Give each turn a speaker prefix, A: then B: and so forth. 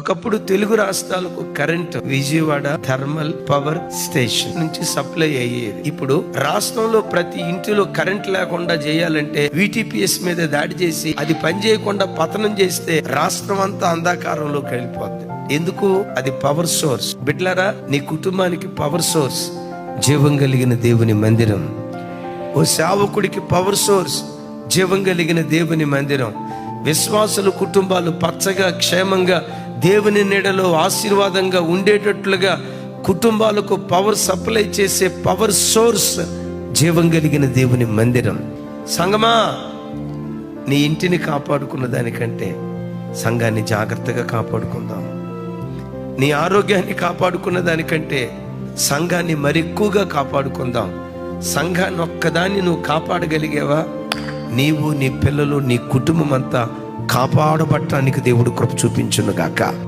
A: ఒకప్పుడు తెలుగు రాష్ట్రాలకు current Vijayawada thermal power station నుంచి సప్లై అయ్యేది. ఇప్పుడు రాష్ట్రంలో ప్రతి ఇంటిలో కరెంట్ లేకుండా చేయాలంటే VTPS మీద దాడి చేసి అది పని చేయకుండా పతనం చేస్తే రాష్ట్రం అంతా అంధకారంలోకి వెళ్ళిపోద్ది. ఎందుకు? అది పవర్ సోర్స్. బిడ్లారా, నీ కుటుంబానికి పవర్ సోర్స్ జీవం కలిగిన దేవుని మందిరం. ఓ సేవకుడికి పవర్ సోర్స్ జీవం కలిగిన దేవుని మందిరం. విశ్వాసుల కుటుంబాలు పచ్చగా క్షేమంగా దేవుని నీడలో ఆశీర్వాదంగా ఉండేటట్లుగా కుటుంబాలకు పవర్ సప్లై చేసే పవర్ సోర్స్ జీవం కలిగిన దేవుని మందిరం. సంగమా, నీ ఇంటిని కాపాడుకున్న దానికంటే సంఘాన్ని జాగ్రత్తగా కాపాడుకుందాం. నీ ఆరోగ్యాన్ని కాపాడుకున్న దానికంటే సంఘాన్ని మరెక్కువగా కాపాడుకుందాం. సంఘాన్ని ఒక్కదాన్ని నువ్వు కాపాడగలిగావా, నీవు, నీ పిల్లలు, నీ కుటుంబం అంతా కాపాడబట్టానికి దేవుడు కృప చూపించును గాక.